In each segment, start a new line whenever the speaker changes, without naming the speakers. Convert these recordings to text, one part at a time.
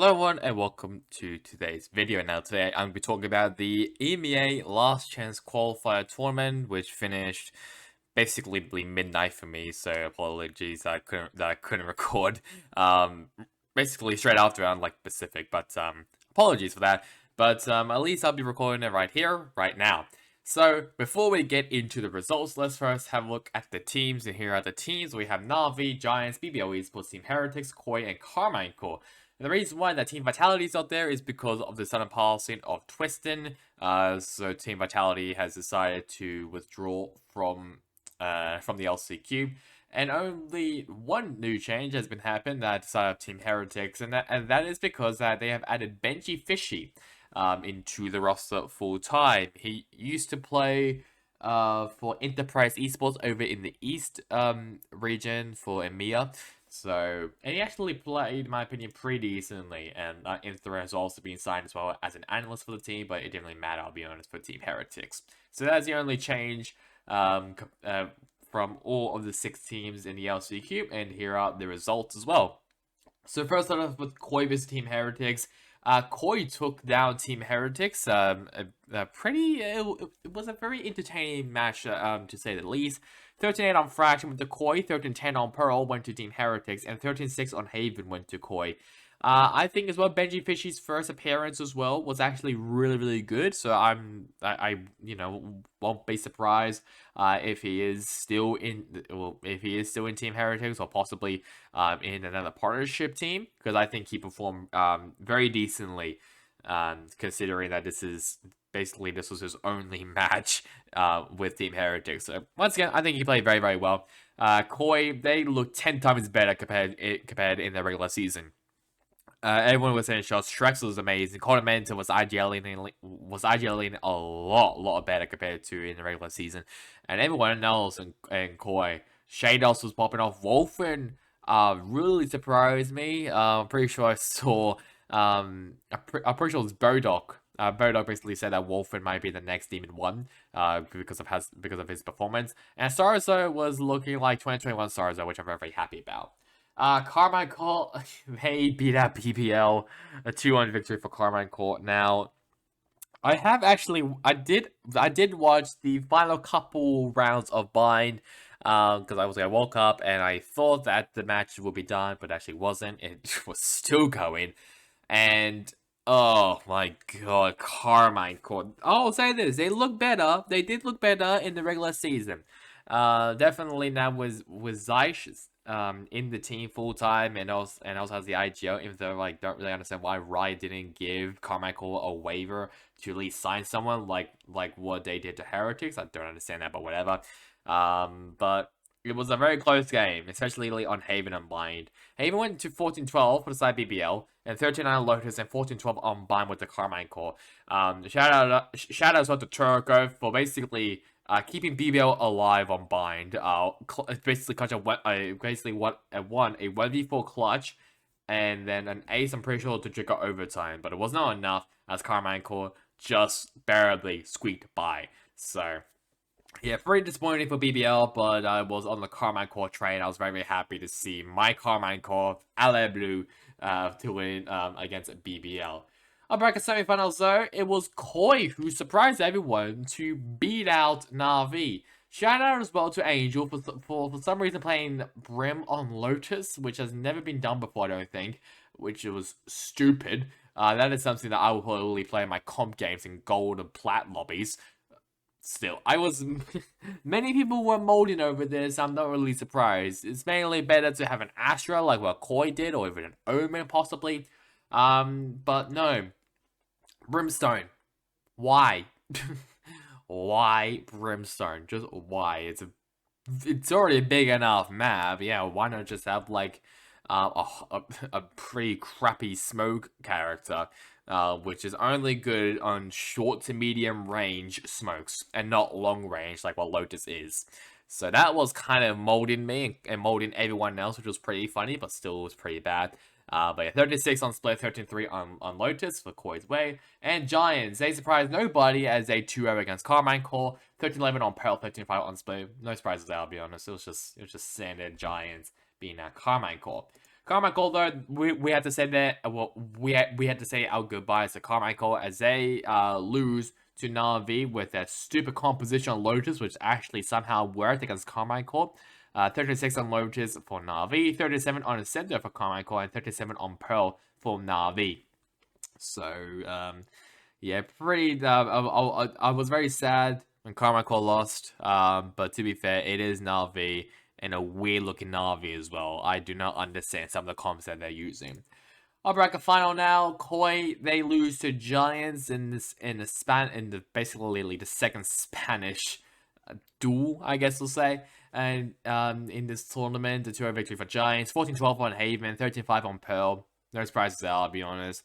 Hello everyone and welcome to today's video. Now today I'm going to be talking about the EMEA Last Chance Qualifier Tournament, which finished basically midnight for me, so apologies that I couldn't record basically straight after on like Pacific, but apologies for that. But at least I'll be recording it right here, right now. So before we get into the results, let's first have a look at the teams. And here are the teams. We have Na'Vi, Giants, BBL Esports, Team Heretics, Koi, and Karmine Corp. And the reason why that Team Vitality is out there is because of the sudden passing of Twiston. So Team Vitality has decided to withdraw from the LCQ. And only one new change has been happened that decided Team Heretics, and that is because they have added Benji Fishy into the roster full time. He used to play for Enterprise Esports over in the East region for EMEA. So, and he actually played, in my opinion, pretty decently, and Inthra has also been signed as well as an analyst for the team, but it didn't really matter, I'll be honest, for Team Heretics. So that's the only change from all of the 6 teams in the LCQ, and here are the results as well. So first start off with Koi vs Team Heretics. Koi took down Team Heretics. It was a very entertaining match, to say the least. 13-8 on Fraction went to Koi, 13-10 on Pearl went to Team Heretics, and 13-6 on Haven went to Koi. I think as well, Benji Fishy's first appearance as well was actually really good. So I won't be surprised if he is still in Team Heretics or possibly in another partnership team, because I think he performed very decently, considering that this was his only match with Team Heretics. So once again, I think he played very well. Koi, they look 10 times better compared in the regular season. Everyone was saying shots. Shreks was amazing. Coordinator was IGLing a lot better compared to in the regular season. And everyone else and Koi. Shados was popping off. Wolfen really surprised me. I'm pretty sure I saw I'm pretty sure it's Bodok. Bodok basically said that Wolfen might be the next Demon 1 because of his performance. And Sarzo was looking like 2021 Sarzo, which I'm very happy about. Karmine Corp, they beat out BBL, a 2-1 victory for Karmine Corp. Now, I did watch the final couple rounds of Bind, because I woke up and I thought that the match would be done, but actually wasn't. It was still going, and oh my god, Karmine Corp. I'll say this: they look better. They did look better in the regular season. Definitely now with Zeiss in the team full time, and also has the IGO. Even though don't really understand why Riot didn't give Karmine Corp a waiver to at least sign someone like what they did to Heretics. I don't understand that, but whatever. But it was a very close game, especially on Haven and Bind. Haven went to 14-12 for the side BBL, and 13-9 Lotus, and 14-12 on Bind with the Karmine Corp. Shout out to Turco for basically keeping BBL alive on Bind. Basically clutch won a 1v4 clutch, and then an ace, I'm pretty sure, to trigger overtime, but it was not enough as Karmine Corp just barely squeaked by. So yeah, pretty disappointing for BBL, but I was on the Karmine Corp train. I was very happy to see my Karmine Corp, LA Blue, to win against BBL. Our bracket semifinals, though, it was Koi who surprised everyone to beat out Na'Vi. Shout out as well to Angel for some reason playing Brim on Lotus, which has never been done before, I don't think, which was stupid. That is something that I will probably play in my comp games in gold and plat lobbies. Still, many people were molding over this. I'm not really surprised. It's mainly better to have an Astra like what Koi did, or even an Omen possibly. But no. Brimstone. Why? Why Brimstone? Just why? It's already a big enough map. Yeah, why not just have like a pretty crappy smoke character, which is only good on short to medium range smokes and not long range like what Lotus is. So that was kind of molding me and molding everyone else, which was pretty funny, but still was pretty bad. But yeah, 36 on Split, 13-3 on Lotus for Koi's Way. And Giants, they surprised nobody as they 2-0 against Karmine Corp. 13-11 on Pearl, 13-5 on Split. No surprises there, I'll be honest. It was just standard Giants being at Karmine Corp. Karmine Corp, though, we had to say that. Well, we had to say our goodbyes to Karmine Corp as they lose to Na'Vi with that stupid composition on Lotus, which actually somehow worked against Karmine Corp. 36 on Lotus for Na'Vi, 37 on Ascender for Karmine Corp, and 37 on Pearl for Na'Vi. So, yeah, pretty. I was very sad when Karmine Corp lost. But to be fair, it is Na'Vi and a weird looking Na'Vi as well. I do not understand some of the comps that they're using. Our bracket final now. Koi, they lose to Giants in the basically the second Spanish duel, I guess we'll say. And in this tournament, the 2-0 victory for Giants, 14-12 on Haven, 13-5 on Pearl. No surprises there, I'll be honest.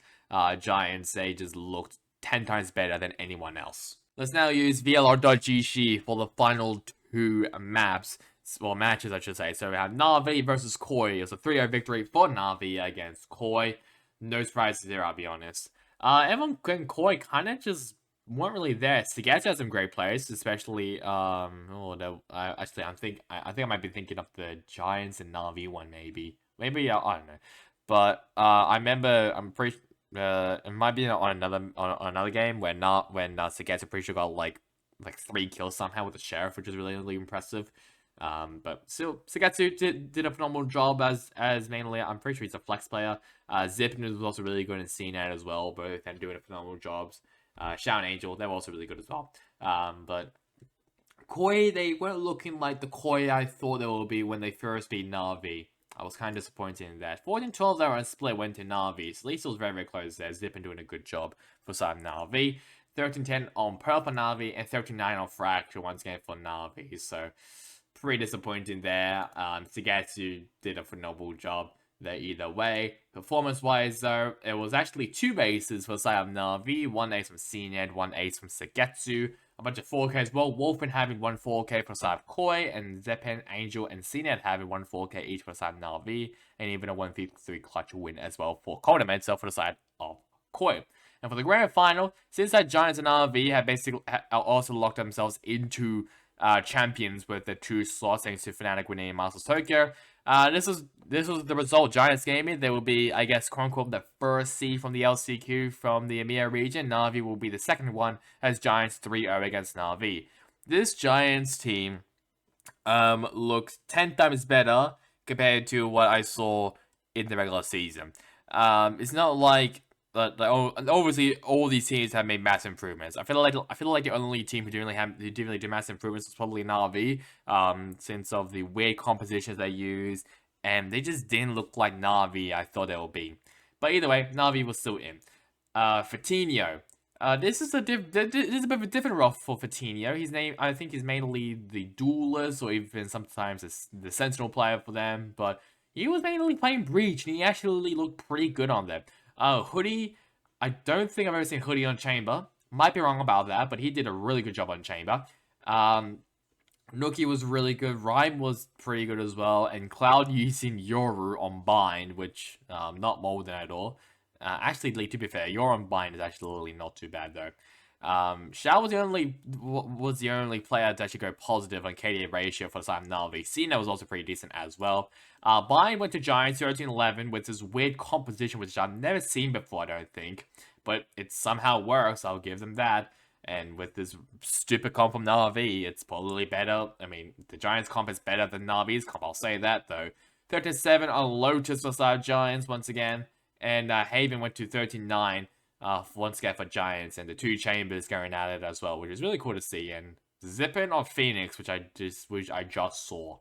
Giants, they just looked 10 times better than anyone else. Let's now use VLR.GC for the final two maps. Well, matches, I should say. So we have Na'Vi versus Koi. It's a 3-0 victory for Na'Vi against Koi. No surprises there, I'll be honest. Everyone and Koi kind of just weren't really there. Sagetsu has some great players, especially I think I might be thinking of the Giants and Na'Vi one, maybe I don't know. But I'm pretty it might be on another game when Sagetsu pretty sure got like 3 kills somehow with the sheriff, which is really impressive. But still, Sagetsu did a phenomenal job as mainly. I'm pretty sure he's a flex player. Zip was also really good in CNET as well. Both of them doing phenomenal jobs. Shao and Angel, they were also really good as well. But Koi, they weren't looking like the Koi I thought they would be when they first beat Na'Vi. I was kind of disappointed in that. 14-12 there on split went to Na'Vi. So at least it was very close there. Zip doing a good job for side Na'Vi. 13-10 on Pearl for Na'Vi, and 13-9 on Fracture once again for Na'Vi. So pretty disappointing there. Sagetsu did a phenomenal job there either way. Performance-wise, though, it was actually 2 bases for side of Na'Vi. 1 ace from CNED, 1 ace from Sagetsu. A bunch of 4K as well. Wolfen having 1 4K for side of Koi, and Zeppen, Angel, and CNED having 1 4K each for side of Na'Vi, and even a 1v3 clutch win as well for Coldament, so for the side of Koi. And for the grand final, since that Giants and Na'Vi have basically also locked themselves into champions with the 2 slots thanks to Fnatic winning in Masters Tokyo. This was the result. Giants gaming. They will be, I guess, quote unquote, the first seed from the LCQ from the EMEA region. Na'Vi will be the second one as Giants 3-0 against Na'Vi. This Giants team looks 10 times better compared to what I saw in the regular season. It's not like obviously all these teams have made massive improvements. I feel like the only team who didn't really do massive improvements was probably Na'Vi, since of the weird compositions they use, and they just didn't look like Na'Vi I thought they would be. But either way, Na'Vi was still in. Fatinho. This is a bit of a different role for Fatinho. I think he's mainly the duelist, or even sometimes the sentinel player for them, but he was mainly playing Breach, and he actually looked pretty good on them. Hoodie, I don't think I've ever seen Hoodie on Chamber. Might be wrong about that, but he did a really good job on Chamber. Nookie was really good. Rhyme was pretty good as well. And Cloud using Yoru on Bind, which, not Molden at all. Actually, to be fair, Yoru on Bind is actually not too bad, though. Shao was the only player to actually go positive on KDA ratio for the side of Na'Vi. Cena was also pretty decent as well. Bind went to Giants 13-11 with this weird composition, which I've never seen before, I don't think. But it somehow works, I'll give them that. And with this stupid comp from Na'Vi, it's probably better. I mean, the Giants comp is better than Na'Vi's comp, I'll say that, though. 13-7 on Lotus for side Giants once again. And Haven went to 13-9. Once again for Giants, and the 2 chambers going at it as well, which is really cool to see. And Zippin on Phoenix, which I just saw.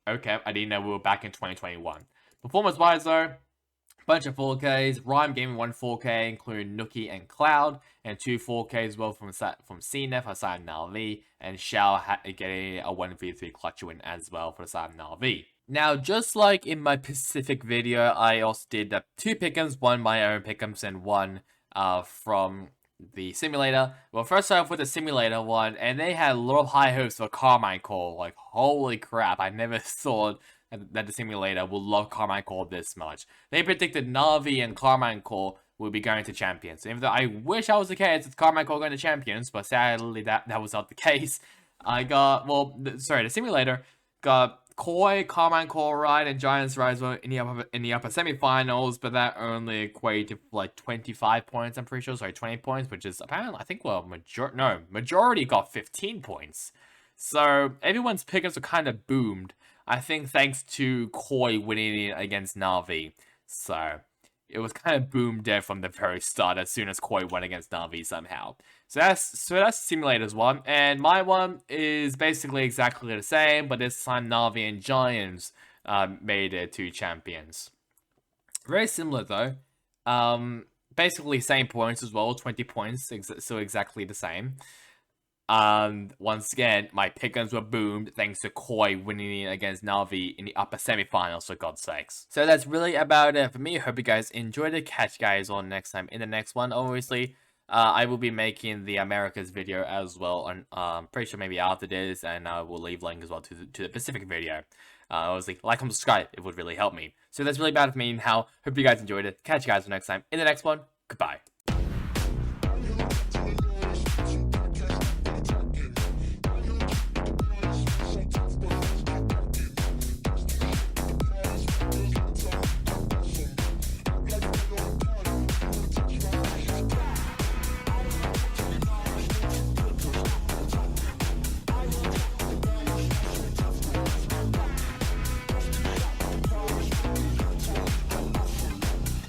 Okay, I didn't know we were back in 2021. Performance-wise, though, bunch of 4Ks. Rhyme gaming 1 4K, including Nookie and Cloud, and 2 4Ks as well from CNF for side Na'Vi, and Shao getting a 1v3 clutch win as well for the side Na'Vi. Now, just like in my Pacific video, I also did 2 Pickems, 1 my own Pickems, and 1 from the simulator. Well, first start off with the simulator one, and they had a lot of high hopes for Karmine Corp. Like, holy crap, I never thought that the simulator would love Karmine Corp this much. They predicted Na'Vi and Karmine Corp will be going to Champions. Even though I wish I was the case with Karmine Corp going to Champions, but sadly that was not the case. The simulator got Koi, Karmine Corp, right, and Giants Rise were in the upper semifinals, but that only equated to like 25 points. I'm pretty sure, sorry, 20 points, which is apparently I think majority got 15 points. So everyone's pickups were kind of boomed. I think thanks to Koi winning against Na'Vi. So it was kind of boomed there from the very start as soon as Koi went against Na'Vi somehow. So that's Simulator's one, and my one is basically exactly the same, but this time Na'Vi and Giants made it to champions. Very similar though. Basically same points as well, 20 points, so exactly the same. And once again, my Pickems were boomed thanks to Koi winning against Na'Vi in the upper semifinals, for God's sakes. So that's really about it for me. Hope you guys enjoyed it. Catch you guys on next time in the next one. Obviously, I will be making the Americas video as well, and pretty sure maybe after this, and I will leave link as well to the Pacific video. Obviously, like and subscribe, it would really help me. So that's really about it for me now. Hope you guys enjoyed it. Catch you guys next time in the next one. Goodbye.